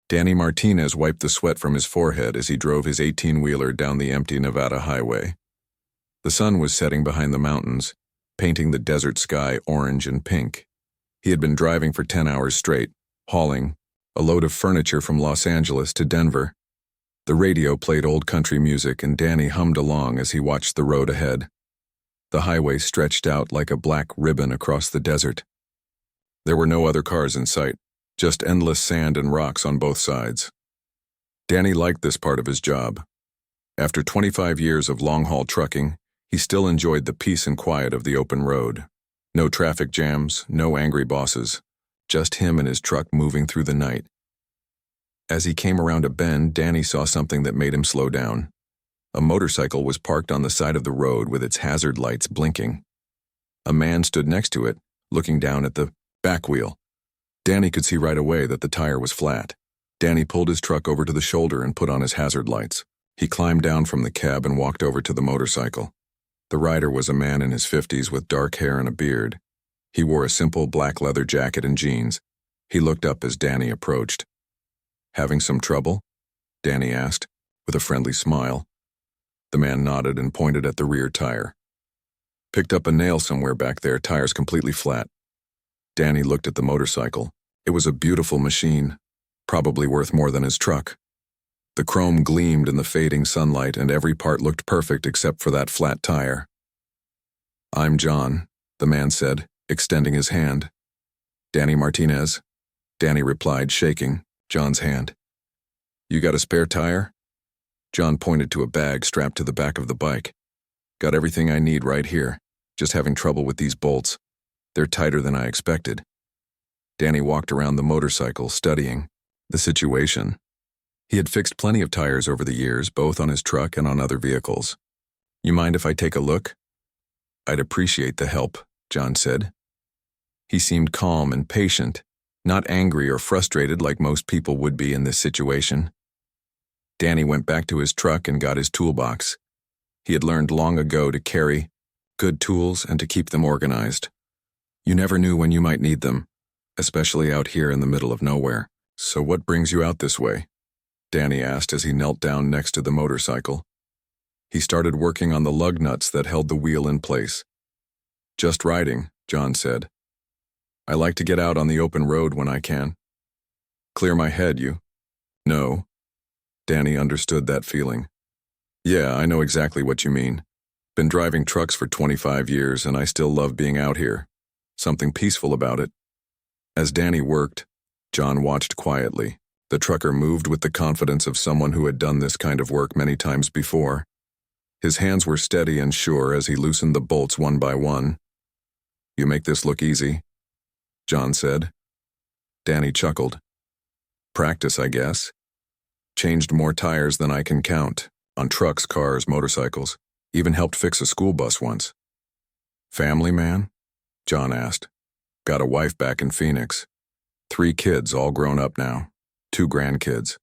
Danny Martinez wiped the sweat from his forehead as he drove his 18-wheeler down the empty Nevada highway. The sun was setting behind the mountains, painting the desert sky orange and pink. He had been driving for 10 hours straight, hauling a load of furniture from Los Angeles to Denver. The radio played old country music and Danny hummed along as he watched the road ahead. The highway stretched out like a black ribbon across the desert. There were no other cars in sight, just endless sand and rocks on both sides. Danny liked this part of his job. After 25 years of long-haul trucking, he still enjoyed the peace and quiet of the open road. No traffic jams, no angry bosses, just him and his truck moving through the night. As he came around a bend, Danny saw something that made him slow down. A motorcycle was parked on the side of the road with its hazard lights blinking. A man stood next to it, looking down at the back wheel. Danny could see right away that the tire was flat. Danny pulled his truck over to the shoulder and put on his hazard lights. He climbed down from the cab and walked over to the motorcycle. The rider was a man in his 50s with dark hair and a beard. He wore a simple black leather jacket and jeans. He looked up as Danny approached. "Having some trouble?" Danny asked, with a friendly smile. The man nodded and pointed at the rear tire. "Picked up a nail somewhere back there, tire's completely flat." Danny looked at the motorcycle. It was a beautiful machine, probably worth more than his truck. The chrome gleamed in the fading sunlight and every part looked perfect except for that flat tire. "I'm John," the man said, extending his hand. "Danny Martinez?" Danny replied, shaking John's hand. "You got a spare tire?" John pointed to a bag strapped to the back of the bike. "Got everything I need right here, just having trouble with these bolts. They're tighter than I expected." Danny walked around the motorcycle, studying the situation. He had fixed plenty of tires over the years, both on his truck and on other vehicles. "You mind if I take a look?" "I'd appreciate the help," John said. He seemed calm and patient, not angry or frustrated like most people would be in this situation. Danny went back to his truck and got his toolbox. He had learned long ago to carry good tools and to keep them organized. You never knew when you might need them, especially out here in the middle of nowhere. "So what brings you out this way?" Danny asked as he knelt down next to the motorcycle. He started working on the lug nuts that held the wheel in place. "Just riding," John said. "I like to get out on the open road when I can." "Clear my head, you?" "No." Danny understood that feeling. "Yeah, I know exactly what you mean. Been driving trucks for 25 years and I still love being out here. Something peaceful about it." As Danny worked, John watched quietly. The trucker moved with the confidence of someone who had done this kind of work many times before. His hands were steady and sure as he loosened the bolts one by one. "You make this look easy," John said. Danny chuckled. "Practice, I guess. Changed more tires than I can count, on trucks, cars, motorcycles. Even helped fix a school bus once." "Family man?" John asked. "Got a wife back in Phoenix. 3 kids, all grown up now. 2 grandkids."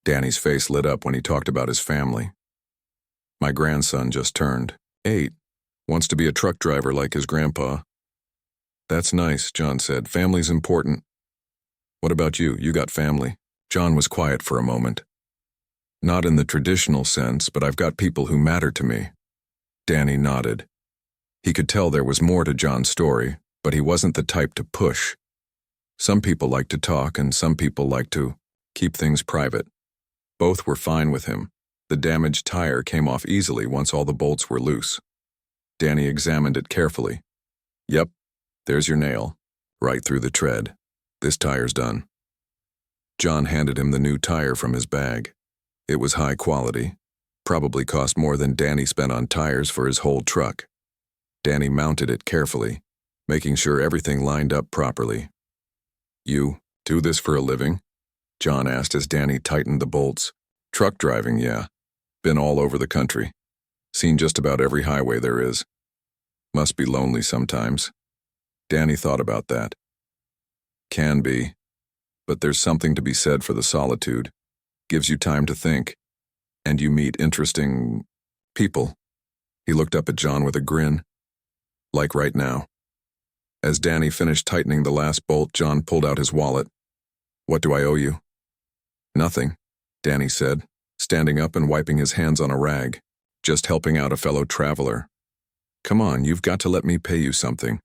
Danny's face lit up when he talked about his family. "My grandson just turned 8. Wants to be a truck driver like his grandpa." "That's nice," John said. "Family's important." "What about you? You got family?" John was quiet for a moment. "Not in the traditional sense, but I've got people who matter to me." Danny nodded. He could tell there was more to John's story, but he wasn't the type to push. Some people like to talk and some people like to keep things private. Both were fine with him. The damaged tire came off easily once all the bolts were loose. Danny examined it carefully. "Yep, there's your nail, right through the tread. This tire's done." John handed him the new tire from his bag. It was high quality, probably cost more than Danny spent on tires for his whole truck. Danny mounted it carefully, making sure everything lined up properly. "You do this for a living?" John asked as Danny tightened the bolts. "Truck driving, yeah. Been all over the country. Seen just about every highway there is. Must be lonely sometimes." Danny thought about that. "Can be. But there's something to be said for the solitude. Gives you time to think. And you meet interesting people." He looked up at John with a grin. "Like right now." As Danny finished tightening the last bolt, John pulled out his wallet. "What do I owe you?" Nothing, Danny said, standing up and wiping his hands on a rag. Just helping out a fellow traveler. Come on, you've got to let me pay you something.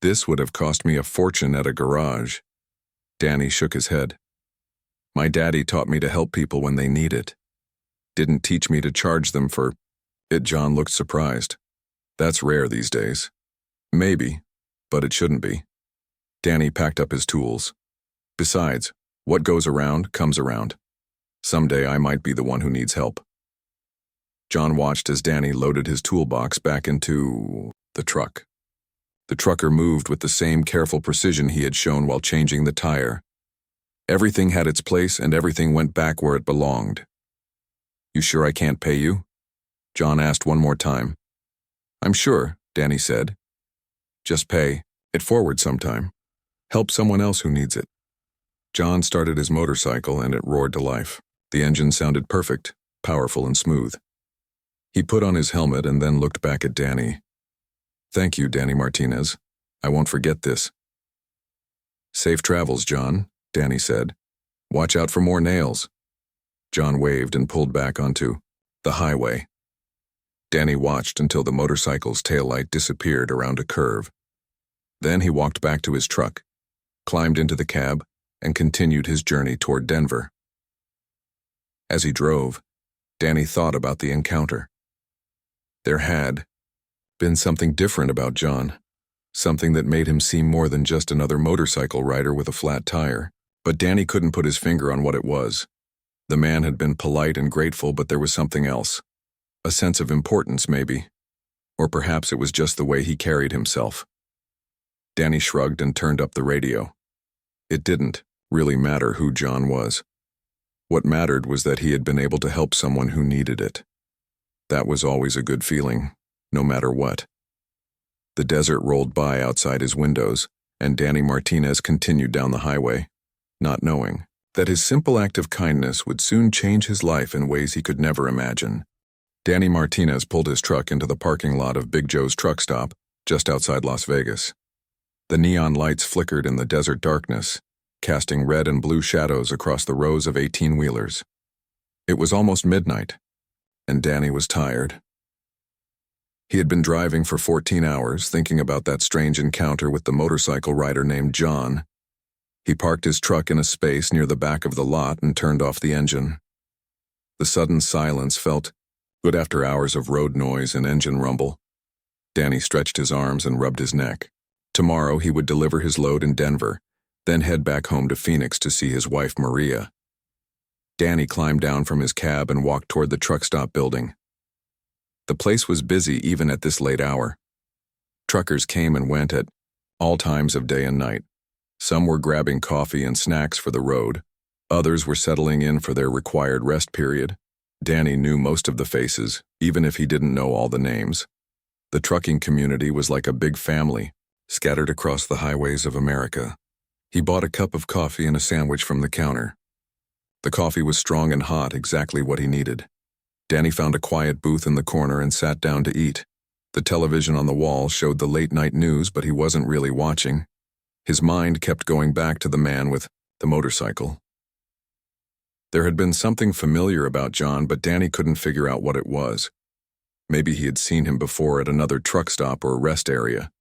This would have cost me a fortune at a garage. Danny shook his head. My daddy taught me to help people when they need it. Didn't teach me to charge them for it. John looked surprised. That's rare these days. Maybe, but it shouldn't be. Danny packed up his tools. Besides, what goes around comes around. Someday I might be the one who needs help. John watched as Danny loaded his toolbox back into the truck. The trucker moved with the same careful precision he had shown while changing the tire. Everything had its place and everything went back where it belonged. You sure I can't pay you? John asked one more time. I'm sure, Danny said. Just pay it forward sometime. Help someone else who needs it. John started his motorcycle and it roared to life. The engine sounded perfect, powerful and smooth. He put on his helmet and then looked back at Danny. Thank you, Danny Martinez. I won't forget this. Safe travels, John, Danny said. Watch out for more nails. John waved and pulled back onto the highway. Danny watched until the motorcycle's taillight disappeared around a curve. Then he walked back to his truck, climbed into the cab, and continued his journey toward Denver. As he drove, Danny thought about the encounter. There had been something different about John, something that made him seem more than just another motorcycle rider with a flat tire. But Danny couldn't put his finger on what it was. The man had been polite and grateful, but there was something else. A sense of importance, maybe. Or perhaps it was just the way he carried himself. Danny shrugged and turned up the radio. It didn't really matter who John was. What mattered was that he had been able to help someone who needed it. That was always a good feeling, no matter what. The desert rolled by outside his windows, and Danny Martinez continued down the highway, not knowing that his simple act of kindness would soon change his life in ways he could never imagine. Danny Martinez pulled his truck into the parking lot of Big Joe's truck stop, just outside Las Vegas. The neon lights flickered in the desert darkness, casting red and blue shadows across the rows of 18-wheelers. It was almost midnight, and Danny was tired. He had been driving for 14 hours, thinking about that strange encounter with the motorcycle rider named John. He parked his truck in a space near the back of the lot and turned off the engine. The sudden silence felt good after hours of road noise and engine rumble. Danny stretched his arms and rubbed his neck. Tomorrow he would deliver his load in Denver, then head back home to Phoenix to see his wife Maria. Danny climbed down from his cab and walked toward the truck stop building. The place was busy even at this late hour. Truckers came and went at all times of day and night. Some were grabbing coffee and snacks for the road. Others were settling in for their required rest period. Danny knew most of the faces, even if he didn't know all the names. The trucking community was like a big family, scattered across the highways of America. He bought a cup of coffee and a sandwich from the counter. The coffee was strong and hot, exactly what he needed. Danny found a quiet booth in the corner and sat down to eat. The television on the wall showed the late-night news, but he wasn't really watching. His mind kept going back to the man with the motorcycle. There had been something familiar about John, but Danny couldn't figure out what it was. Maybe he had seen him before at another truck stop or rest area.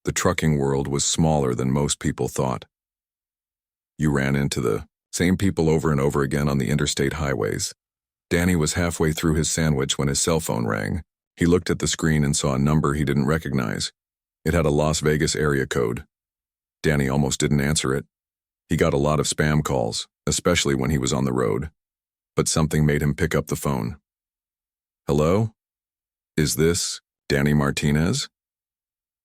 The trucking world was smaller than most people thought. You ran into the same people over and over again on the interstate highways. Danny was halfway through his sandwich when his cell phone rang. He looked at the screen and saw a number he didn't recognize. It had a Las Vegas area code. Danny almost didn't answer it. He got a lot of spam calls, especially when he was on the road. But something made him pick up the phone. Hello? Is this Danny Martinez?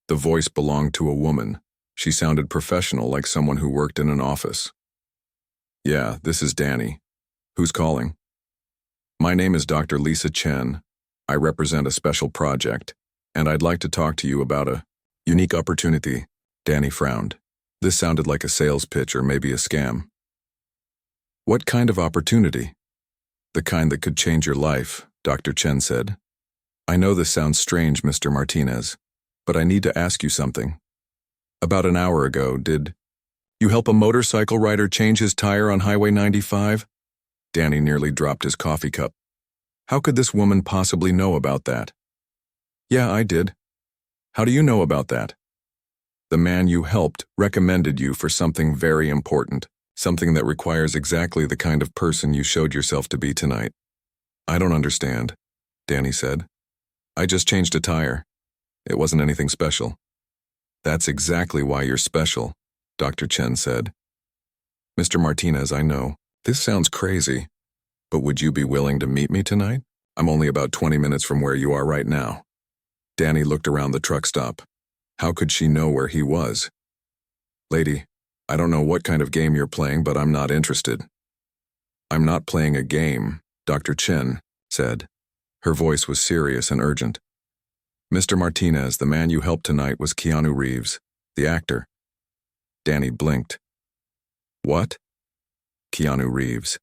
The voice belonged to a woman. She sounded professional, like someone who worked in an office. Yeah, this is Danny. Who's calling? My name is Dr. Lisa Chen. I represent a special project, and I'd like to talk to you about a unique opportunity. Danny frowned. This sounded like a sales pitch or maybe a scam. What kind of opportunity? The kind that could change your life, Dr. Chen said. I know this sounds strange, Mr. Martinez, but I need to ask you something. About an hour ago, did you help a motorcycle rider change his tire on Highway 95? Danny nearly dropped his coffee cup. How could this woman possibly know about that? Yeah, I did. How do you know about that? The man you helped recommended you for something very important, something that requires exactly the kind of person you showed yourself to be tonight. I don't understand, Danny said. I just changed a tire. It wasn't anything special. That's exactly why you're special, Dr. Chen said. Mr. Martinez, I know, this sounds crazy, but would you be willing to meet me tonight? I'm only about 20 minutes from where you are right now. Danny looked around the truck stop. How could she know where he was? Lady, I don't know what kind of game you're playing, but I'm not interested. I'm not playing a game, Dr. Chen said. Her voice was serious and urgent. Mr. Martinez, the man you helped tonight was Keanu Reeves, the actor. Danny blinked. What? Keanu Reeves.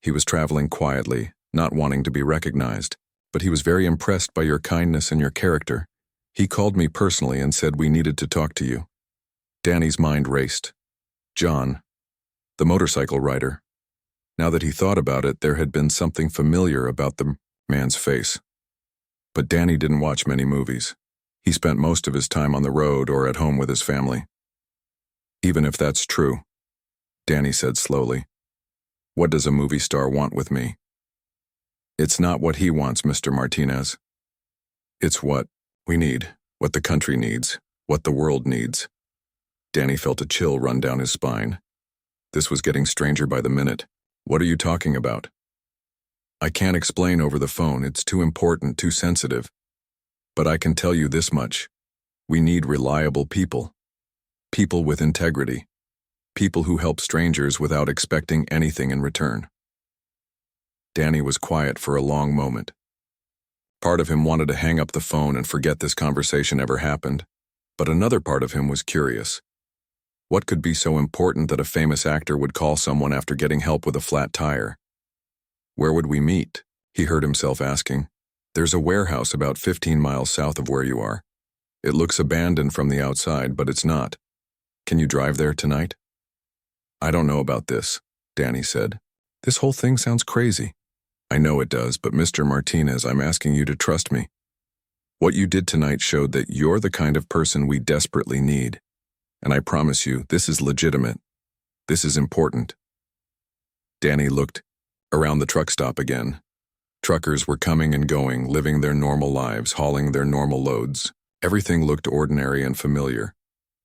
He was traveling quietly, not wanting to be recognized, but he was very impressed by your kindness and your character. He called me personally and said we needed to talk to you. Danny's mind raced. John, the motorcycle rider. Now that he thought about it, there had been something familiar about the man's face. But Danny didn't watch many movies. He spent most of his time on the road or at home with his family. Even if that's true, Danny said slowly, what does a movie star want with me? It's not what he wants, Mr. Martinez. It's what we need, what the country needs, what the world needs. Danny felt a chill run down his spine. This was getting stranger by the minute. What are you talking about? I can't explain over the phone. It's too important, too sensitive. But I can tell you this much. We need reliable people. People with integrity. People who help strangers without expecting anything in return. Danny was quiet for a long moment. Part of him wanted to hang up the phone and forget this conversation ever happened, but another part of him was curious. What could be so important that a famous actor would call someone after getting help with a flat tire? Where would we meet? He heard himself asking. There's a warehouse about 15 miles south of where you are. It looks abandoned from the outside, but it's not. Can you drive there tonight? I don't know about this, Danny said. This whole thing sounds crazy. I know it does, but Mr. Martinez, I'm asking you to trust me. What you did tonight showed that you're the kind of person we desperately need. And I promise you, this is legitimate. This is important. Danny looked around the truck stop again. Truckers were coming and going, living their normal lives, hauling their normal loads. Everything looked ordinary and familiar,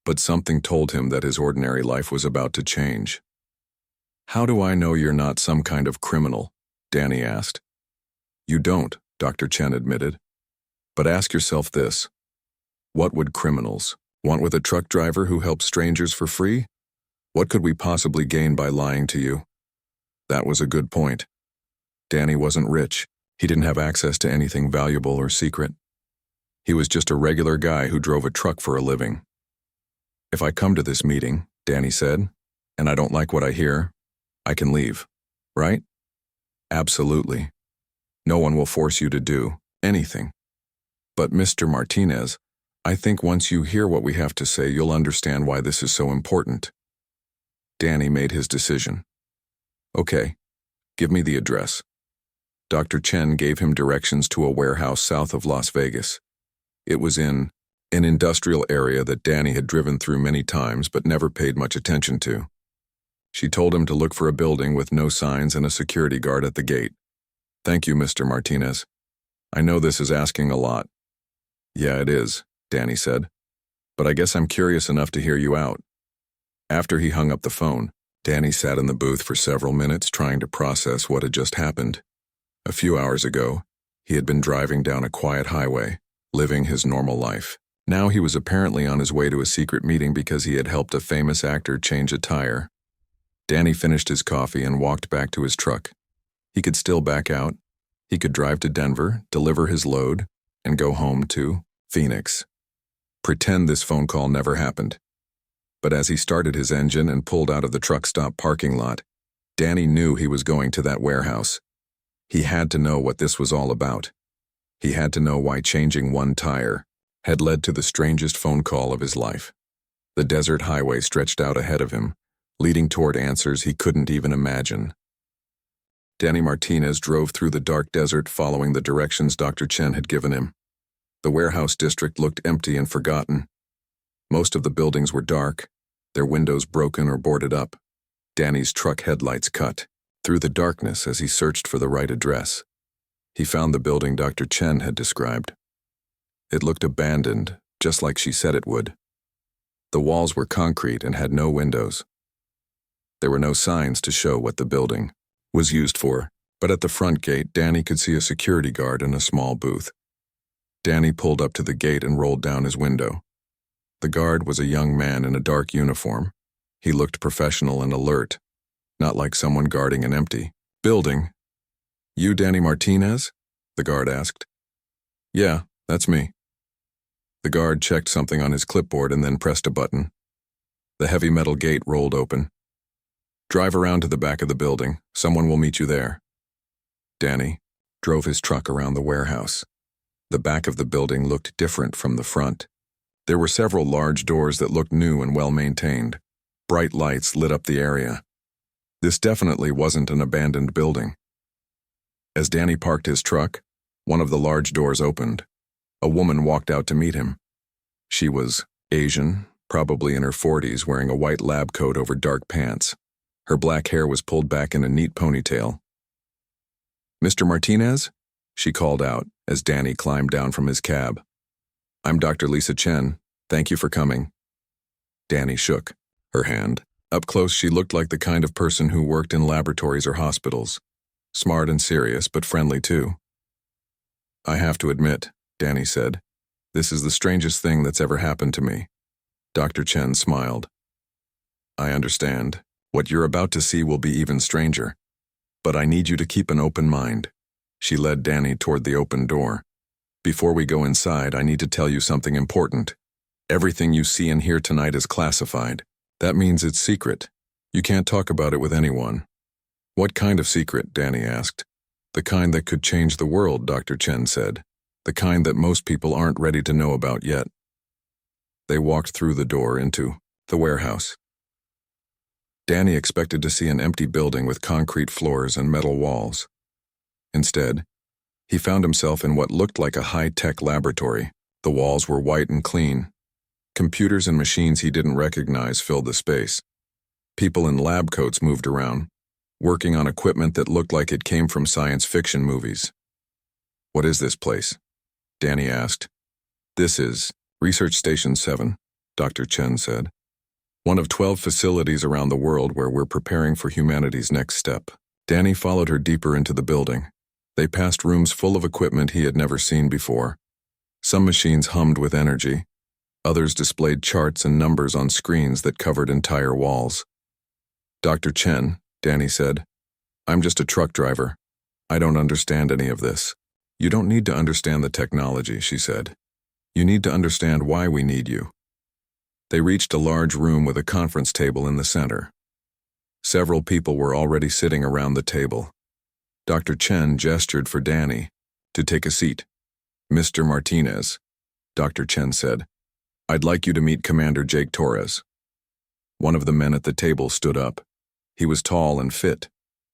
but something told him that his ordinary life was about to change. How do I know you're not some kind of criminal? Danny asked. You don't, Dr. Chen admitted. But ask yourself this. What would criminals want with a truck driver who helps strangers for free? What could we possibly gain by lying to you? That was a good point. Danny wasn't rich. He didn't have access to anything valuable or secret. He was just a regular guy who drove a truck for a living. If I come to this meeting, Danny said, and I don't like what I hear, I can leave, right? Absolutely. No one will force you to do anything. But Mr. Martinez, I think once you hear what we have to say, you'll understand why this is so important. Danny made his decision. Okay, give me the address. Dr. Chen gave him directions to a warehouse south of Las Vegas. It was in an industrial area that Danny had driven through many times but never paid much attention to. She told him to look for a building with no signs and a security guard at the gate. Thank you, Mr. Martinez. I know this is asking a lot. Yeah, it is, Danny said. But I guess I'm curious enough to hear you out. After he hung up the phone, Danny sat in the booth for several minutes trying to process what had just happened. A few hours ago, he had been driving down a quiet highway, living his normal life. Now he was apparently on his way to a secret meeting because he had helped a famous actor change a tire. Danny finished his coffee and walked back to his truck. He could still back out. He could drive to Denver, deliver his load, and go home to Phoenix. Pretend this phone call never happened. But as he started his engine and pulled out of the truck stop parking lot, Danny knew he was going to that warehouse. He had to know what this was all about. He had to know why changing one tire had led to the strangest phone call of his life. The desert highway stretched out ahead of him, leading toward answers he couldn't even imagine. Danny Martinez drove through the dark desert following the directions Dr. Chen had given him. The warehouse district looked empty and forgotten. Most of the buildings were dark, their windows broken or boarded up. Danny's truck headlights cut through the darkness as he searched for the right address. He found the building Dr. Chen had described. It looked abandoned, just like she said it would. The walls were concrete and had no windows. There were no signs to show what the building was used for, but at the front gate, Danny could see a security guard in a small booth. Danny pulled up to the gate and rolled down his window. The guard was a young man in a dark uniform. He looked professional and alert, not like someone guarding an empty building. "You Danny Martinez?" the guard asked. "Yeah, that's me." The guard checked something on his clipboard and then pressed a button. The heavy metal gate rolled open. "Drive around to the back of the building. Someone will meet you there." Danny drove his truck around the warehouse. The back of the building looked different from the front. There were several large doors that looked new and well-maintained. Bright lights lit up the area. This definitely wasn't an abandoned building. As Danny parked his truck, one of the large doors opened. A woman walked out to meet him. She was Asian, probably in her 40s, wearing a white lab coat over dark pants. Her black hair was pulled back in a neat ponytail. "Mr. Martinez?" she called out as Danny climbed down from his cab. "I'm Dr. Lisa Chen. Thank you for coming." Danny shook her hand. Up close, she looked like the kind of person who worked in laboratories or hospitals. Smart and serious, but friendly too. "I have to admit," Danny said, "this is the strangest thing that's ever happened to me." Dr. Chen smiled. "I understand. What you're about to see will be even stranger. But I need you to keep an open mind." She led Danny toward the open door. "Before we go inside, I need to tell you something important. Everything you see and hear tonight is classified. That means it's secret. You can't talk about it with anyone." "What kind of secret?" Danny asked. "The kind that could change the world," Dr. Chen said. "The kind that most people aren't ready to know about yet." They walked through the door into the warehouse. Danny expected to see an empty building with concrete floors and metal walls. Instead, he found himself in what looked like a high-tech laboratory. The walls were white and clean. Computers and machines he didn't recognize filled the space. People in lab coats moved around, working on equipment that looked like it came from science fiction movies. "What is this place?" Danny asked. "This is Research Station 7, Dr. Chen said. "One of 12 facilities around the world where we're preparing for humanity's next step." Danny followed her deeper into the building. They passed rooms full of equipment he had never seen before. Some machines hummed with energy. Others displayed charts and numbers on screens that covered entire walls. "Dr. Chen," Danny said, "I'm just a truck driver. I don't understand any of this." "You don't need to understand the technology," she said. "You need to understand why we need you." They reached a large room with a conference table in the center. Several people were already sitting around the table. Dr. Chen gestured for Danny to take a seat. "Mr. Martinez," Dr. Chen said, "I'd like you to meet Commander Jake Torres." One of the men at the table stood up. He was tall and fit,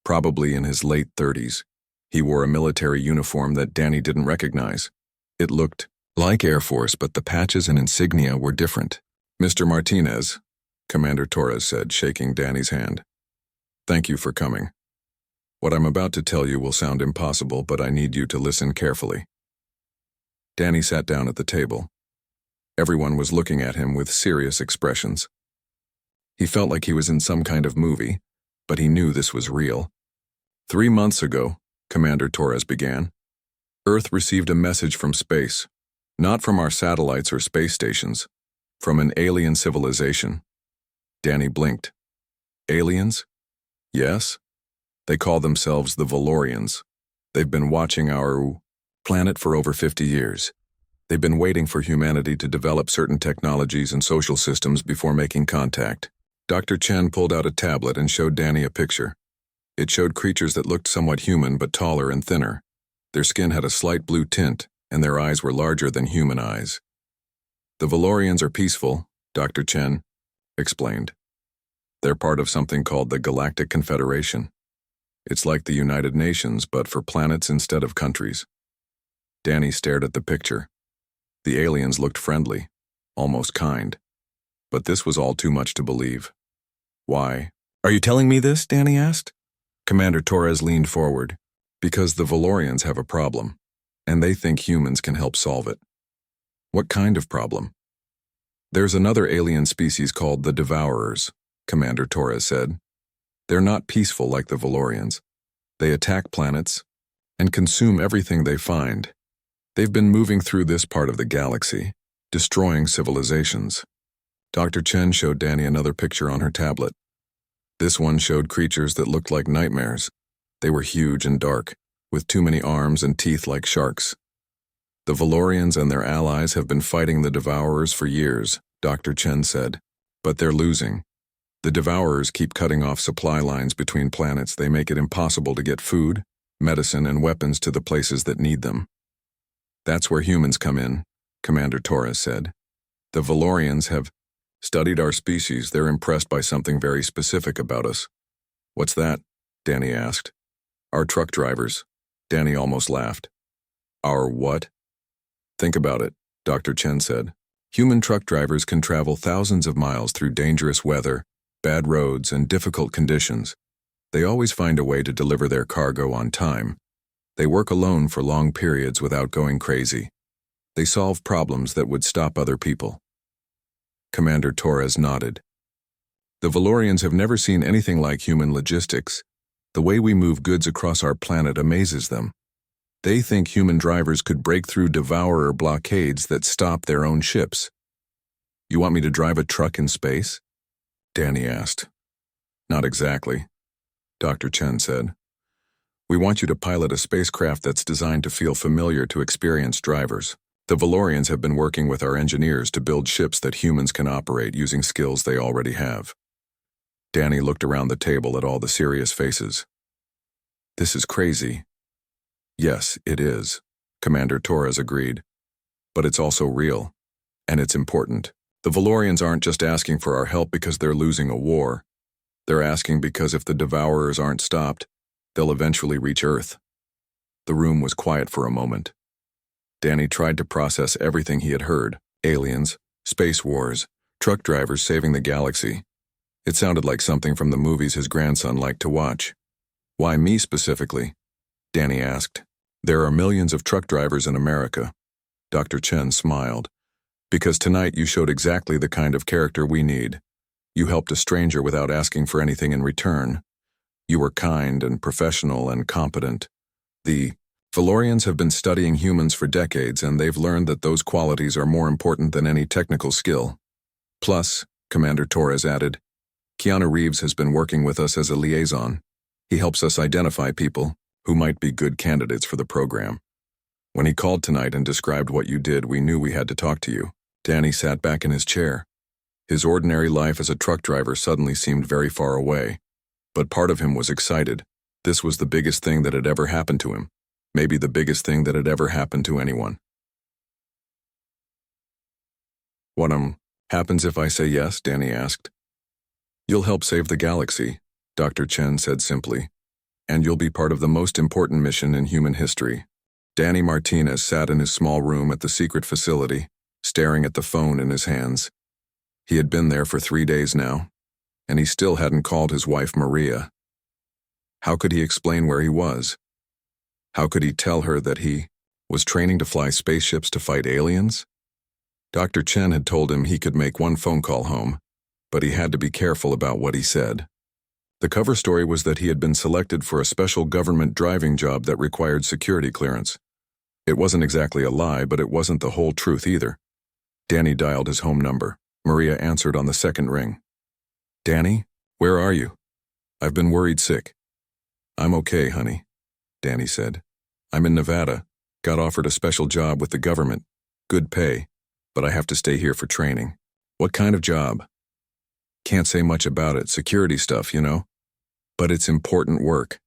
probably in his late 30s. He wore a military uniform that Danny didn't recognize. It looked like Air Force, but the patches and insignia were different. "Mr. Martinez," Commander Torres said, shaking Danny's hand. "Thank you for coming. What I'm about to tell you will sound impossible, but I need you to listen carefully." Danny sat down at the table. Everyone was looking at him with serious expressions. He felt like he was in some kind of movie, but he knew this was real. 3 months ago, Commander Torres began, Earth received a message from space, not from our satellites or space stations, from an alien civilization. Danny blinked. Aliens? Yes. They call themselves the Valorians. They've been watching our planet for over 50 years. They've been waiting for humanity to develop certain technologies and social systems before making contact. Dr. Chen pulled out a tablet and showed Danny a picture. It showed creatures that looked somewhat human but taller and thinner. Their skin had a slight blue tint, and their eyes were larger than human eyes. "The Valorians are peaceful," Dr. Chen explained. "They're part of something called the Galactic Confederation. It's like the United Nations, but for planets instead of countries. Danny stared at the picture. The aliens looked friendly, almost kind. But this was all too much to believe. Why? Are you telling me this? Danny asked. Commander Torres leaned forward. Because the Valorians have a problem, and they think humans can help solve it. What kind of problem? There's another alien species called the Devourers, Commander Torres said. They're not peaceful like the Valorians. They attack planets and consume everything they find. They've been moving through this part of the galaxy, destroying civilizations. Dr. Chen showed Danny another picture on her tablet. This one showed creatures that looked like nightmares. They were huge and dark, with too many arms and teeth like sharks. The Valorians and their allies have been fighting the Devourers for years, Dr. Chen said. But they're losing. The Devourers keep cutting off supply lines between planets. They make it impossible to get food, medicine, and weapons to the places that need them. That's where humans come in, Commander Torres said. The Valorians have studied our species. They're impressed by something very specific about us. What's that? Danny asked. Our truck drivers. Danny almost laughed. Our what? Think about it, Dr. Chen said. Human truck drivers can travel thousands of miles through dangerous weather, bad roads, and difficult conditions. They always find a way to deliver their cargo on time. They work alone for long periods without going crazy. They solve problems that would stop other people. Commander Torres nodded. The Valorians have never seen anything like human logistics. The way we move goods across our planet amazes them. They think human drivers could break through Devourer blockades that stop their own ships. You want me to drive a truck in space? Danny asked. Not exactly, Dr. Chen said. We want you to pilot a spacecraft that's designed to feel familiar to experienced drivers. The Valorians have been working with our engineers to build ships that humans can operate using skills they already have. Danny looked around the table at all the serious faces. This is crazy. Yes, it is, Commander Torres agreed. But it's also real, and it's important. The Valorians aren't just asking for our help because they're losing a war. They're asking because if the Devourers aren't stopped, they'll eventually reach Earth. The room was quiet for a moment. Danny tried to process everything he had heard. Aliens, space wars, truck drivers saving the galaxy. It sounded like something from the movies his grandson liked to watch. Why me specifically? Danny asked. There are millions of truck drivers in America. Dr. Chen smiled. Because tonight you showed exactly the kind of character we need. You helped a stranger without asking for anything in return. You were kind and professional and competent. The Valorians have been studying humans for decades, and they've learned that those qualities are more important than any technical skill. Plus, Commander Torres added, Keanu Reeves has been working with us as a liaison. He helps us identify people who might be good candidates for the program. When he called tonight and described what you did, we knew we had to talk to you. Danny sat back in his chair. His ordinary life as a truck driver suddenly seemed very far away. But part of him was excited. This was the biggest thing that had ever happened to him. Maybe the biggest thing that had ever happened to anyone. What happens if I say yes? Danny asked. You'll help save the galaxy, Dr. Chen said simply. And you'll be part of the most important mission in human history. Danny Martinez sat in his small room at the secret facility, staring at the phone in his hands. He had been there for 3 days now, and he still hadn't called his wife Maria. How could he explain where he was? How could he tell her that he was training to fly spaceships to fight aliens? Dr. Chen had told him he could make one phone call home, but he had to be careful about what he said. The cover story was that he had been selected for a special government driving job that required security clearance. It wasn't exactly a lie, but it wasn't the whole truth either. Danny dialed his home number. Maria answered on the second ring. Danny, where are you? I've been worried sick. I'm okay, honey, Danny said. I'm in Nevada. Got offered a special job with the government. Good pay, but I have to stay here for training. What kind of job? Can't say much about it. Security stuff, you know. But it's important work.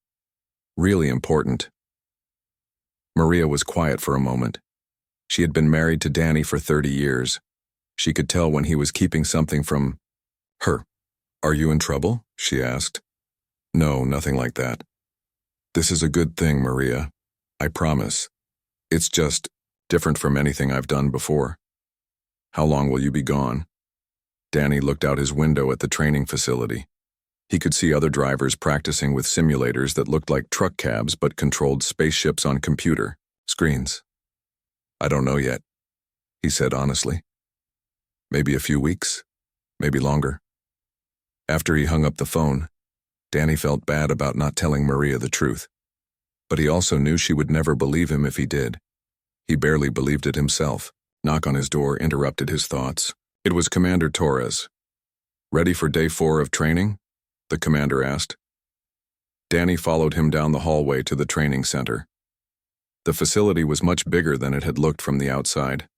Really important. Maria was quiet for a moment. She had been married to Danny for 30 years. She could tell when he was keeping something from her. Are you in trouble? She asked. No, nothing like that. This is a good thing, Maria. I promise. It's just different from anything I've done before. How long will you be gone? Danny looked out his window at the training facility. He could see other drivers practicing with simulators that looked like truck cabs but controlled spaceships on computer screens. I don't know yet, he said honestly. Maybe a few weeks, maybe longer. After he hung up the phone, Danny felt bad about not telling Maria the truth. But he also knew she would never believe him if he did. He barely believed it himself. Knock on his door interrupted his thoughts. It was Commander Torres. Ready for day 4 of training? The commander asked. Danny followed him down the hallway to the training center. The facility was much bigger than it had looked from the outside.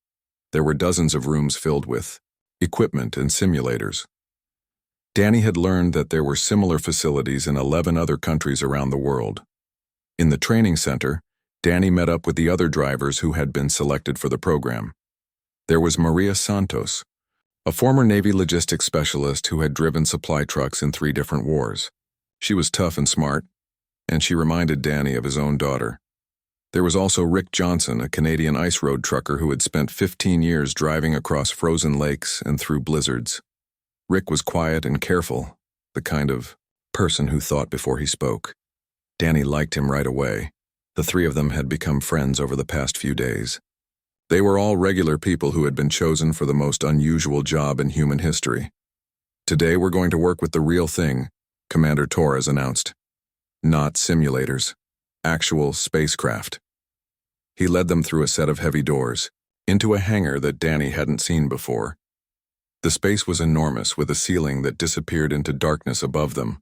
There were dozens of rooms filled with equipment and simulators. Danny had learned that there were similar facilities in 11 other countries around the world. In the training center, Danny met up with the other drivers who had been selected for the program. There was Maria Santos, a former Navy logistics specialist who had driven supply trucks in 3 different wars. She was tough and smart, and she reminded Danny of his own daughter. There was also Rick Johnson, a Canadian ice road trucker who had spent 15 years driving across frozen lakes and through blizzards. Rick was quiet and careful, the kind of person who thought before he spoke. Danny liked him right away. The 3 of them had become friends over the past few days. They were all regular people who had been chosen for the most unusual job in human history. Today we're going to work with the real thing, Commander Torres announced. Not simulators. Actual spacecraft. He led them through a set of heavy doors, into a hangar that Danny hadn't seen before. The space was enormous, with a ceiling that disappeared into darkness above them.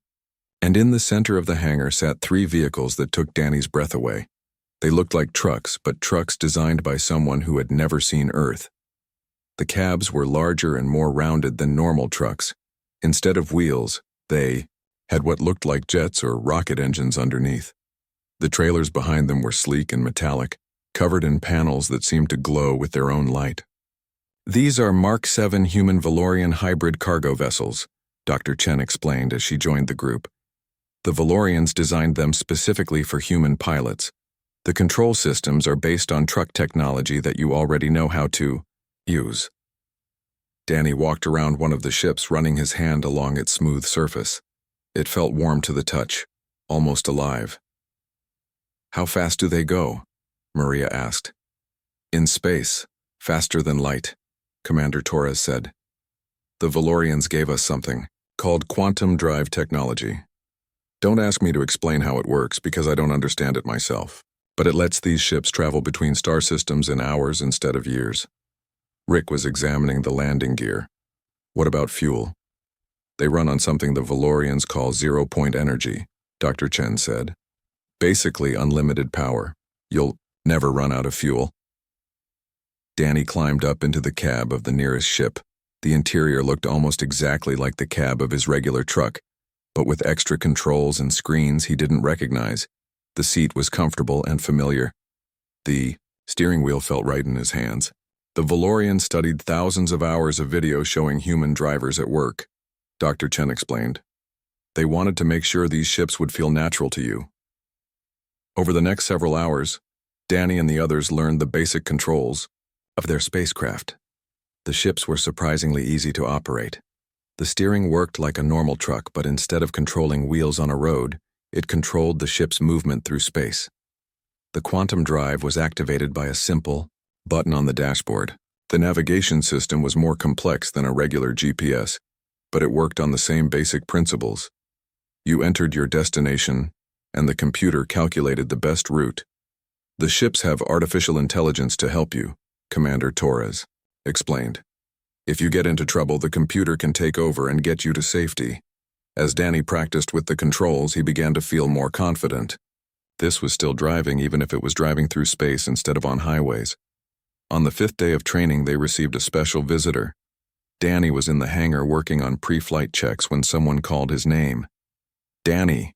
And in the center of the hangar sat 3 vehicles that took Danny's breath away. They looked like trucks, but trucks designed by someone who had never seen Earth. The cabs were larger and more rounded than normal trucks. Instead of wheels, they had what looked like jets or rocket engines underneath. The trailers behind them were sleek and metallic, covered in panels that seemed to glow with their own light. These are Mark 7 human Valorian hybrid cargo vessels, Dr. Chen explained as she joined the group. The Valorians designed them specifically for human pilots. The control systems are based on truck technology that you already know how to use. Danny walked around one of the ships, running his hand along its smooth surface. It felt warm to the touch, almost alive. How fast do they go? Maria asked. In space, faster than light, Commander Torres said. The Valorians gave us something called quantum drive technology. Don't ask me to explain how it works because I don't understand it myself, but it lets these ships travel between star systems in hours instead of years. Rick was examining the landing gear. What about fuel? They run on something the Valorians call zero-point energy, Dr. Chen said. Basically unlimited power. You'll never run out of fuel. Danny climbed up into the cab of the nearest ship. The interior looked almost exactly like the cab of his regular truck, but with extra controls and screens he didn't recognize. The seat was comfortable and familiar. The steering wheel felt right in his hands. The Valorian studied thousands of hours of video showing human drivers at work, Dr. Chen explained. They wanted to make sure these ships would feel natural to you. Over the next several hours, Danny and the others learned the basic controls of their spacecraft. The ships were surprisingly easy to operate. The steering worked like a normal truck, but instead of controlling wheels on a road, it controlled the ship's movement through space. The quantum drive was activated by a simple button on the dashboard. The navigation system was more complex than a regular GPS, but it worked on the same basic principles. You entered your destination, and the computer calculated the best route. The ships have artificial intelligence to help you, Commander Torres explained. If you get into trouble, the computer can take over and get you to safety. As Danny practiced with the controls, he began to feel more confident. This was still driving, even if it was driving through space instead of on highways. On the 5th day of training, they received a special visitor. Danny was in the hangar working on pre-flight checks when someone called his name. Danny.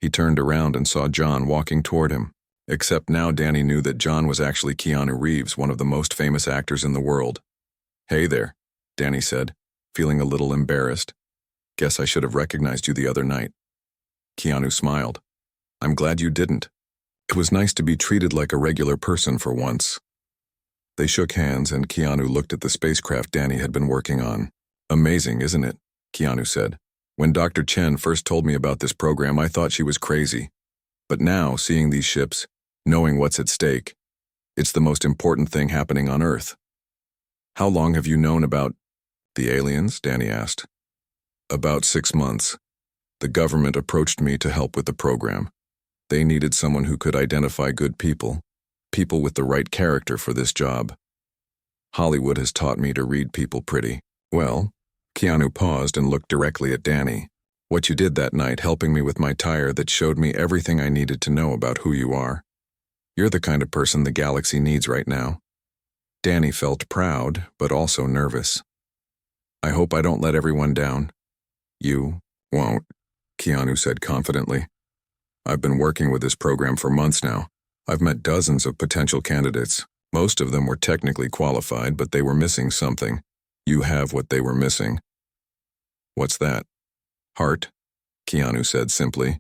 He turned around and saw John walking toward him. Except now Danny knew that John was actually Keanu Reeves, one of the most famous actors in the world. Hey there, Danny said, feeling a little embarrassed. Guess I should have recognized you the other night. Keanu smiled. I'm glad you didn't. It was nice to be treated like a regular person for once. They shook hands and Keanu looked at the spacecraft Danny had been working on. Amazing, isn't it? Keanu said. When Dr. Chen first told me about this program, I thought she was crazy. But now, seeing these ships, knowing what's at stake, it's the most important thing happening on Earth. How long have you known about the aliens? Danny asked. About 6 months. The government approached me to help with the program. They needed someone who could identify good people with the right character for this job. Hollywood has taught me to read people pretty well. Keanu paused and looked directly at Danny. What you did that night helping me with my tire that showed me everything I needed to know about who you are. You're the kind of person the galaxy needs right now. Danny felt proud, but also nervous. I hope I don't let everyone down. You won't, Keanu said confidently. I've been working with this program for months now. I've met dozens of potential candidates. Most of them were technically qualified, but they were missing something. You have what they were missing. What's that? Heart, Keanu said simply.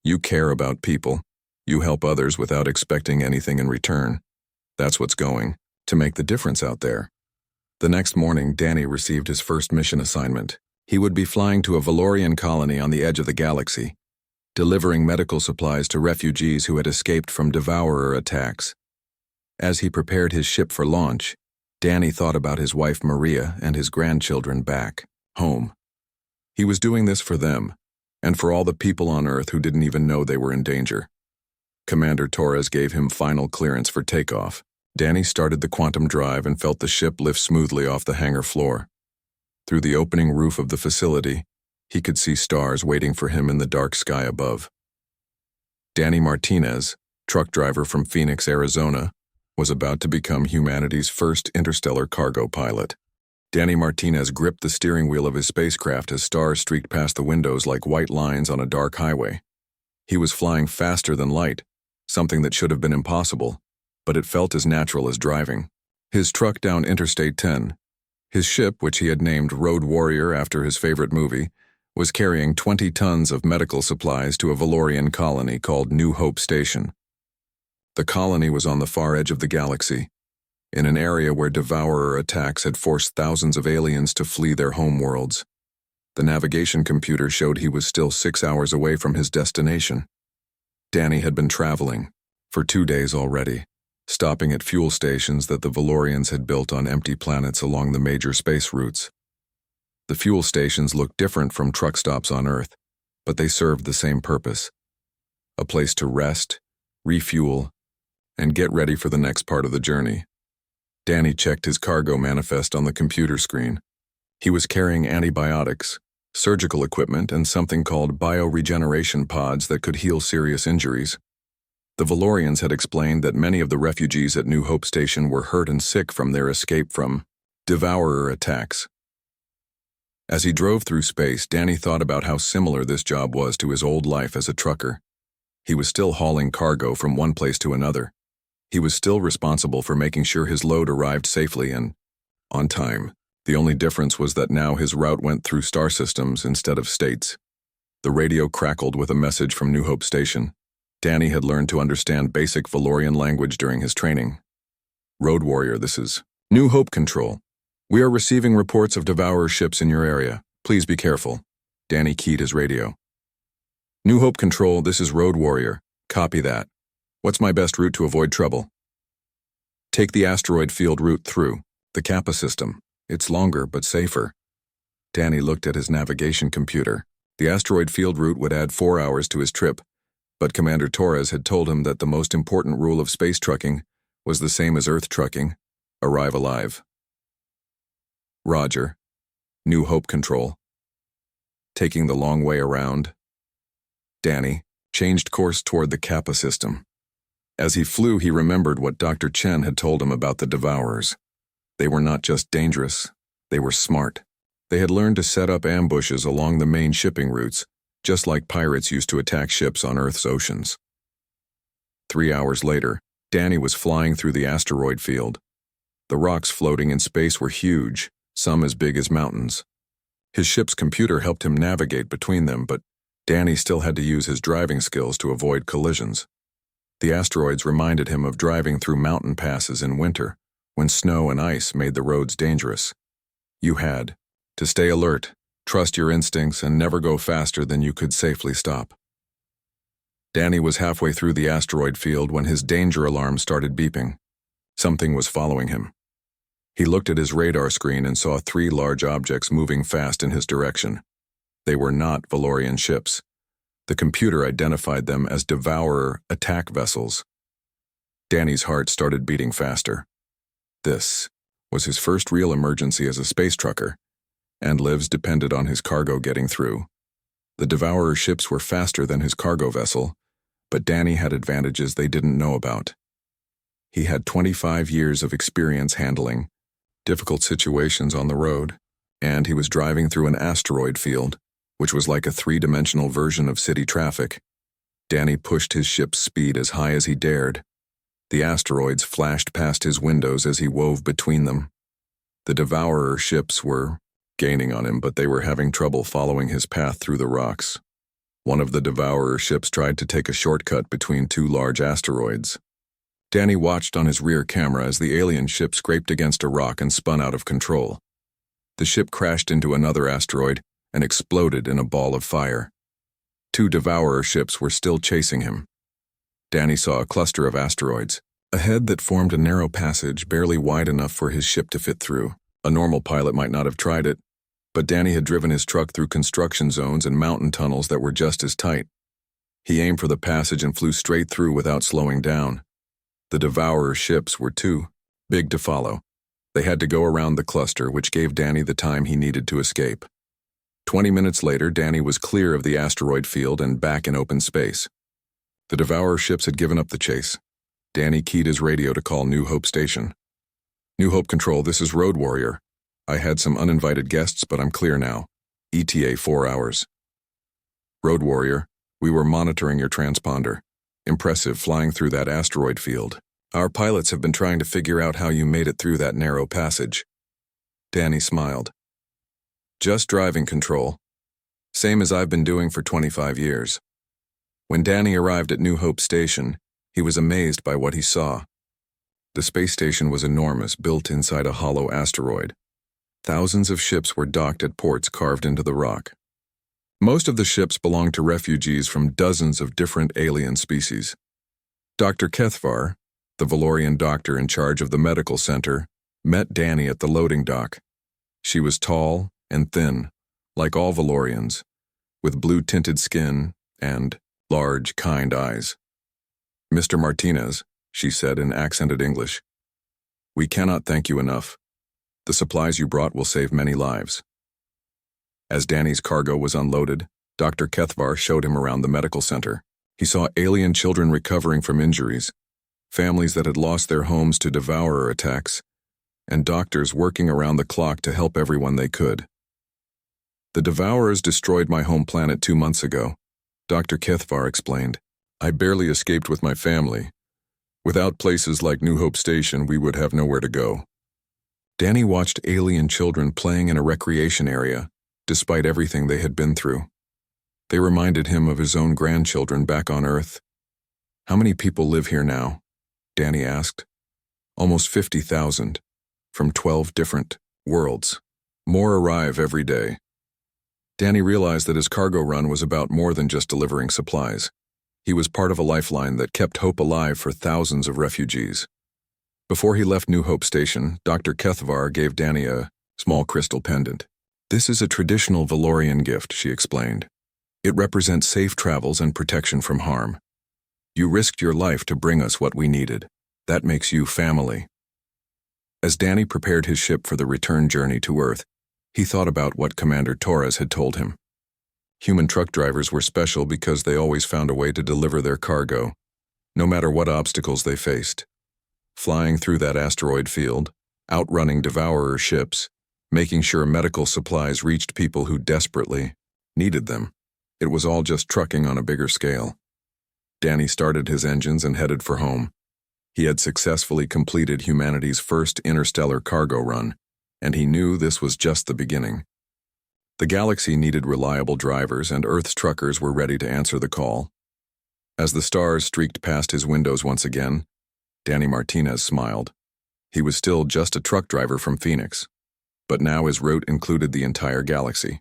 You care about people. You help others without expecting anything in return. That's what's going to make the difference out there. The next morning, Danny received his first mission assignment. He would be flying to a Valorian colony on the edge of the galaxy, delivering medical supplies to refugees who had escaped from devourer attacks. As he prepared his ship for launch, Danny thought about his wife Maria and his grandchildren back home. He was doing this for them, and for all the people on Earth who didn't even know they were in danger. Commander Torres gave him final clearance for takeoff. Danny started the quantum drive and felt the ship lift smoothly off the hangar floor. Through the opening roof of the facility, he could see stars waiting for him in the dark sky above. Danny Martinez, truck driver from Phoenix, Arizona, was about to become humanity's first interstellar cargo pilot. Danny Martinez gripped the steering wheel of his spacecraft as stars streaked past the windows like white lines on a dark highway. He was flying faster than light, something that should have been impossible, but it felt as natural as driving. His truck down Interstate 10, his ship, which he had named Road Warrior after his favorite movie, was carrying 20 tons of medical supplies to a Valorian colony called New Hope Station. The colony was on the far edge of the galaxy, in an area where devourer attacks had forced thousands of aliens to flee their home worlds. The navigation computer showed he was still 6 hours away from his destination. Danny had been traveling for 2 days already, stopping at fuel stations that the Valorians had built on empty planets along the major space routes. The fuel stations looked different from truck stops on Earth, but they served the same purpose: a place to rest, refuel, and get ready for the next part of the journey. Danny checked his cargo manifest on the computer screen. He was carrying antibiotics, surgical equipment, and something called bioregeneration pods that could heal serious injuries. The Valorians had explained that many of the refugees at New Hope Station were hurt and sick from their escape from devourer attacks. As he drove through space, Danny thought about how similar this job was to his old life as a trucker. He was still hauling cargo from one place to another. He was still responsible for making sure his load arrived safely and on time. The only difference was that now his route went through star systems instead of states. The radio crackled with a message from New Hope Station. Danny had learned to understand basic Valorian language during his training. Road Warrior, this is New Hope Control. We are receiving reports of devourer ships in your area. Please be careful. Danny keyed his radio. New Hope Control, this is Road Warrior. Copy that. What's my best route to avoid trouble? Take the asteroid field route through the Kappa system. It's longer but safer. Danny looked at his navigation computer. The asteroid field route would add 4 hours to his trip, but Commander Torres had told him that the most important rule of space trucking was the same as Earth trucking: arrive alive. Roger. New Hope Control. Taking the long way around, Danny changed course toward the Kappa system. As he flew, he remembered what Dr. Chen had told him about the Devourers. They were not just dangerous, they were smart. They had learned to set up ambushes along the main shipping routes, just like pirates used to attack ships on Earth's oceans. 3 hours later, Danny was flying through the asteroid field. The rocks floating in space were huge, some as big as mountains. His ship's computer helped him navigate between them, but Danny still had to use his driving skills to avoid collisions. The asteroids reminded him of driving through mountain passes in winter, when snow and ice made the roads dangerous. You had to stay alert, trust your instincts, and never go faster than you could safely stop. Danny was halfway through the asteroid field when his danger alarm started beeping. Something was following him. He looked at his radar screen and saw 3 large objects moving fast in his direction. They were not Valorian ships. The computer identified them as Devourer attack vessels. Danny's heart started beating faster. This was his first real emergency as a space trucker, and lives depended on his cargo getting through. The Devourer ships were faster than his cargo vessel, but Danny had advantages they didn't know about. He had 25 years of experience handling difficult situations on the road, and he was driving through an asteroid field, which was like a 3-dimensional version of city traffic. Danny pushed his ship's speed as high as he dared. The asteroids flashed past his windows as he wove between them. The Devourer ships were gaining on him, but they were having trouble following his path through the rocks. One of the Devourer ships tried to take a shortcut between 2 large asteroids. Danny watched on his rear camera as the alien ship scraped against a rock and spun out of control. The ship crashed into another asteroid and exploded in a ball of fire. 2 Devourer ships were still chasing him. Danny saw a cluster of asteroids ahead that formed a narrow passage barely wide enough for his ship to fit through. A normal pilot might not have tried it, but Danny had driven his truck through construction zones and mountain tunnels that were just as tight. He aimed for the passage and flew straight through without slowing down. The Devourer ships were too big to follow. They had to go around the cluster, which gave Danny the time he needed to escape. 20 minutes later, Danny was clear of the asteroid field and back in open space. The Devourer ships had given up the chase. Danny keyed his radio to call New Hope Station. New Hope Control, this is Road Warrior. I had some uninvited guests, but I'm clear now. ETA 4 hours. Road Warrior, we were monitoring your transponder. Impressive flying through that asteroid field. Our pilots have been trying to figure out how you made it through that narrow passage. Danny smiled. Just driving control. Same as I've been doing for 25 years. When Danny arrived at New Hope Station, he was amazed by what he saw. The space station was enormous, built inside a hollow asteroid. Thousands of ships were docked at ports carved into the rock. Most of the ships belonged to refugees from dozens of different alien species. Dr. Kethvar, the Valorian doctor in charge of the medical center, met Danny at the loading dock. She was tall and thin, like all Valorians, with blue-tinted skin and large, kind eyes. Mr. Martinez, she said in accented English, we cannot thank you enough. The supplies you brought will save many lives. As Danny's cargo was unloaded, Dr. Kethvar showed him around the medical center. He saw alien children recovering from injuries, families that had lost their homes to Devourer attacks, and doctors working around the clock to help everyone they could. The Devourers destroyed my home planet 2 months ago, Dr. Kethvar explained. I barely escaped with my family. Without places like New Hope Station, we would have nowhere to go. Danny watched alien children playing in a recreation area, despite everything they had been through. They reminded him of his own grandchildren back on Earth. How many people live here now? Danny asked. Almost 50,000, from 12 different worlds. More arrive every day. Danny realized that his cargo run was about more than just delivering supplies. He was part of a lifeline that kept hope alive for thousands of refugees. Before he left New Hope Station, Dr. Kethvar gave Danny a small crystal pendant. This is a traditional Valorian gift, she explained. It represents safe travels and protection from harm. You risked your life to bring us what we needed. That makes you family. As Danny prepared his ship for the return journey to Earth, he thought about what Commander Torres had told him. Human truck drivers were special because they always found a way to deliver their cargo, no matter what obstacles they faced. Flying through that asteroid field, outrunning Devourer ships, making sure medical supplies reached people who desperately needed them. It was all just trucking on a bigger scale. Danny started his engines and headed for home. He had successfully completed humanity's first interstellar cargo run, and he knew this was just the beginning. The galaxy needed reliable drivers, and Earth's truckers were ready to answer the call. As the stars streaked past his windows once again, Danny Martinez smiled. He was still just a truck driver from Phoenix, but now his route included the entire galaxy.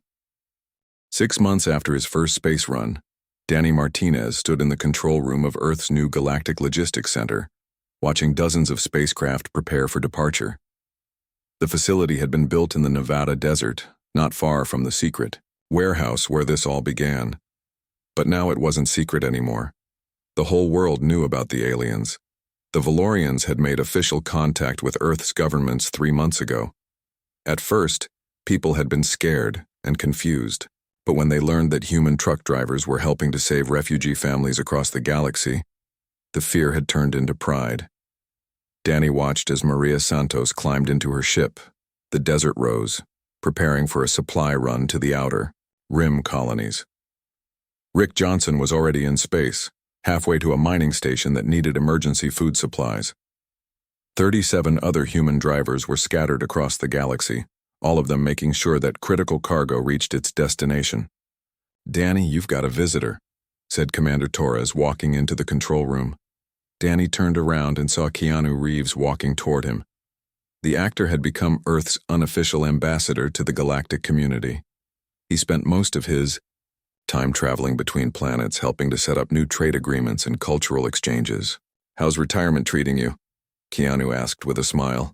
6 months after his first space run, Danny Martinez stood in the control room of Earth's new Galactic Logistics Center, watching dozens of spacecraft prepare for departure. The facility had been built in the Nevada desert, not far from the secret warehouse where this all began. But now it wasn't secret anymore. The whole world knew about the aliens. The Valorians had made official contact with Earth's governments 3 months ago. At first, people had been scared and confused, but when they learned that human truck drivers were helping to save refugee families across the galaxy, the fear had turned into pride. Danny watched as Maria Santos climbed into her ship, the Desert Rose, preparing for a supply run to the outer, rim colonies. Rick Johnson was already in space, halfway to a mining station that needed emergency food supplies. 37 other human drivers were scattered across the galaxy, all of them making sure that critical cargo reached its destination. "Danny, you've got a visitor," said Commander Torres, walking into the control room. Danny turned around and saw Keanu Reeves walking toward him. The actor had become Earth's unofficial ambassador to the galactic community. He spent most of his time traveling between planets, helping to set up new trade agreements and cultural exchanges. "How's retirement treating you?" Keanu asked with a smile.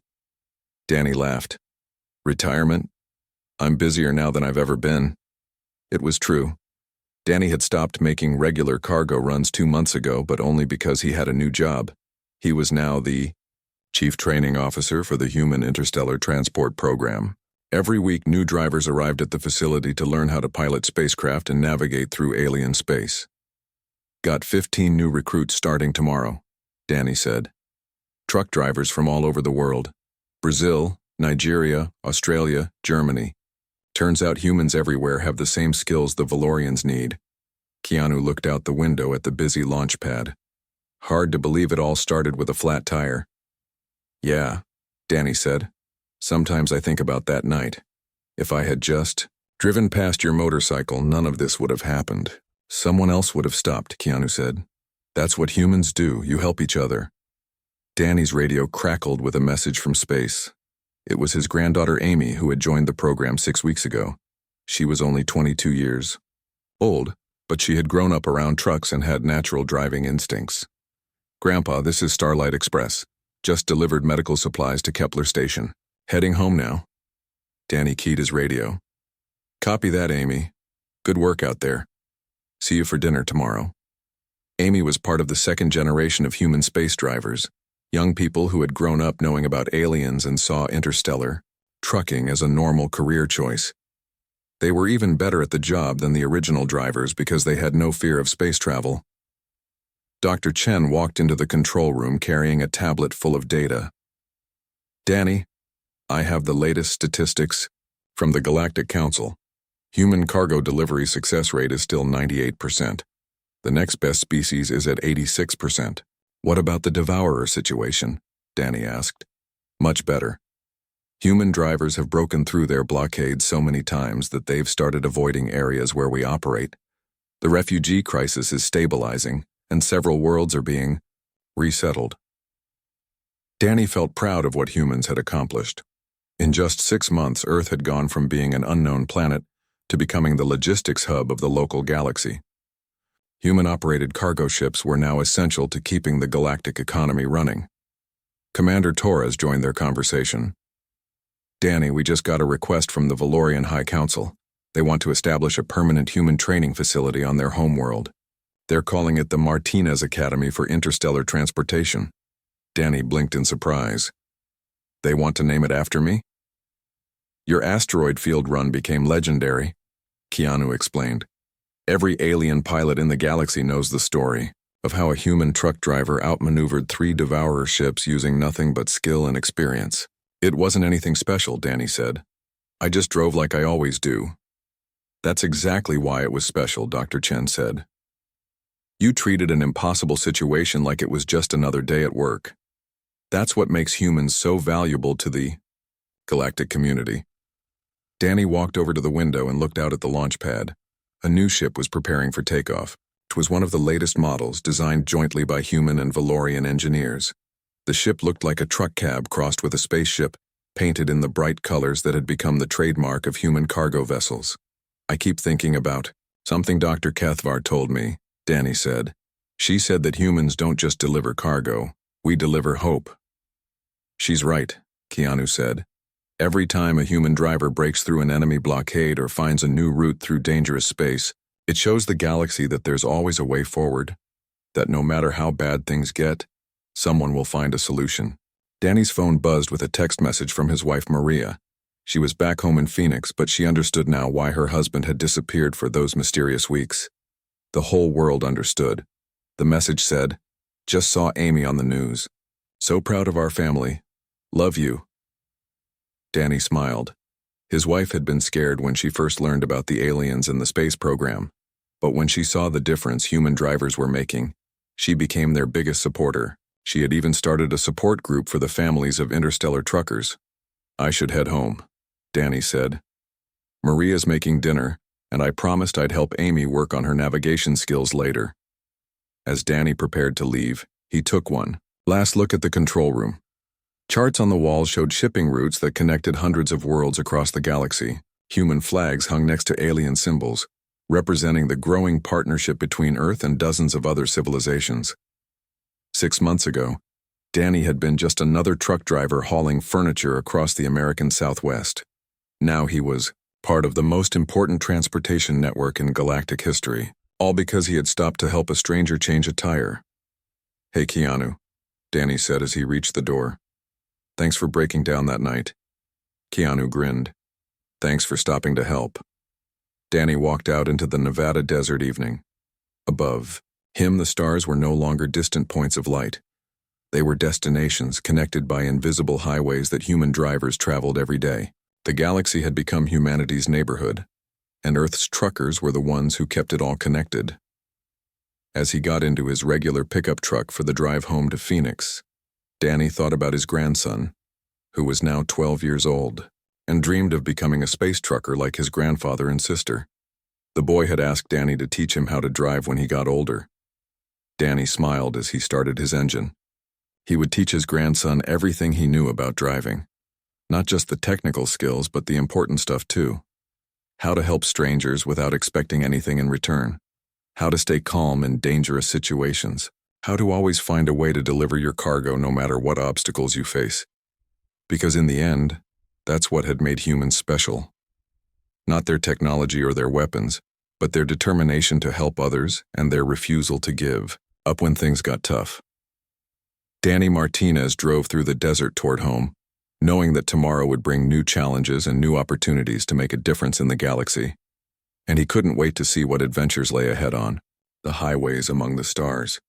Danny laughed. "Retirement? I'm busier now than I've ever been." It was true. Danny had stopped making regular cargo runs 2 months ago, but only because he had a new job. He was now the Chief Training Officer for the Human Interstellar Transport Program. Every week, new drivers arrived at the facility to learn how to pilot spacecraft and navigate through alien space. "Got 15 new recruits starting tomorrow," Danny said. "Truck drivers from all over the world. Brazil, Nigeria, Australia, Germany. Turns out humans everywhere have the same skills the Valorians need." Keanu looked out the window at the busy launch pad. "Hard to believe it all started with a flat tire." "Yeah," Danny said. "Sometimes I think about that night. If I had just driven past your motorcycle, none of this would have happened. Someone else would have stopped," Keanu said. "That's what humans do. You help each other." Danny's radio crackled with a message from space. It was his granddaughter Amy, who had joined the program 6 weeks ago. She was only 22 years old, but she had grown up around trucks and had natural driving instincts. "Grandpa, this is Starlight Express. Just delivered medical supplies to Kepler Station. Heading home now." Danny keyed his radio. "Copy that, Amy. Good work out there. See you for dinner tomorrow." Amy was part of the second generation of human space drivers, young people who had grown up knowing about aliens and saw interstellar trucking as a normal career choice. They were even better at the job than the original drivers because they had no fear of space travel. Dr. Chen walked into the control room carrying a tablet full of data. "Danny, I have the latest statistics from the Galactic Council. Human cargo delivery success rate is still 98%. The next best species is at 86%. "What about the devourer situation?" Danny asked. "Much better. Human drivers have broken through their blockades so many times that they've started avoiding areas where we operate. The refugee crisis is stabilizing, and several worlds are being resettled." Danny felt proud of what humans had accomplished. In just 6 months, Earth had gone from being an unknown planet to becoming the logistics hub of the local galaxy. Human-operated cargo ships were now essential to keeping the galactic economy running. Commander Torres joined their conversation. "Danny, we just got a request from the Valorian High Council. They want to establish a permanent human training facility on their homeworld. They're calling it the Martinez Academy for Interstellar Transportation." Danny blinked in surprise. "They want to name it after me?" "Your asteroid field run became legendary," Keanu explained. "Every alien pilot in the galaxy knows the story of how a human truck driver outmaneuvered 3 devourer ships using nothing but skill and experience." "It wasn't anything special," Danny said. "I just drove like I always do." "That's exactly why it was special," Dr. Chen said. "You treated an impossible situation like it was just another day at work. That's what makes humans so valuable to the galactic community." Danny walked over to the window and looked out at the launch pad. A new ship was preparing for takeoff. It was one of the latest models, designed jointly by human and Valorian engineers. The ship looked like a truck cab crossed with a spaceship, painted in the bright colors that had become the trademark of human cargo vessels. I keep thinking about something Dr. Cathvar told me, Danny said. She said that humans don't just deliver cargo, we deliver hope. She's right, Keanu said. Every time a human driver breaks through an enemy blockade or finds a new route through dangerous space, it shows the galaxy that there's always a way forward, that no matter how bad things get, someone will find a solution. Danny's phone buzzed with a text message from his wife Maria. She was back home in Phoenix, but she understood now why her husband had disappeared for those mysterious weeks. The whole world understood. The message said, "Just saw Amy on the news. So proud of our family. Love you." Danny smiled. His wife had been scared when she first learned about the aliens and the space program. But when she saw the difference human drivers were making, she became their biggest supporter. She had even started a support group for the families of interstellar truckers. "I should head home," Danny said. "Maria's making dinner, and I promised I'd help Amy work on her navigation skills later." As Danny prepared to leave, he took one last look at the control room. Charts on the wall showed shipping routes that connected hundreds of worlds across the galaxy. Human flags hung next to alien symbols, representing the growing partnership between Earth and dozens of other civilizations. 6 months ago, Danny had been just another truck driver hauling furniture across the American Southwest. Now he was part of the most important transportation network in galactic history, all because he had stopped to help a stranger change a tire. "Hey, Keanu," Danny said as he reached the door. "Thanks for breaking down that night." Keanu grinned. "Thanks for stopping to help." Danny walked out into the Nevada desert evening. Above him, the stars were no longer distant points of light. They were destinations connected by invisible highways that human drivers traveled every day. The galaxy had become humanity's neighborhood, and Earth's truckers were the ones who kept it all connected. As he got into his regular pickup truck for the drive home to Phoenix, Danny thought about his grandson, who was now 12 years old, and dreamed of becoming a space trucker like his grandfather and sister. The boy had asked Danny to teach him how to drive when he got older. Danny smiled as he started his engine. He would teach his grandson everything he knew about driving. Not just the technical skills, but the important stuff too. How to help strangers without expecting anything in return. How to stay calm in dangerous situations. How to always find a way to deliver your cargo no matter what obstacles you face. Because in the end, that's what had made humans special. Not their technology or their weapons, but their determination to help others and their refusal to give up when things got tough. Danny Martinez drove through the desert toward home, knowing that tomorrow would bring new challenges and new opportunities to make a difference in the galaxy. And he couldn't wait to see what adventures lay ahead on the highways among the stars.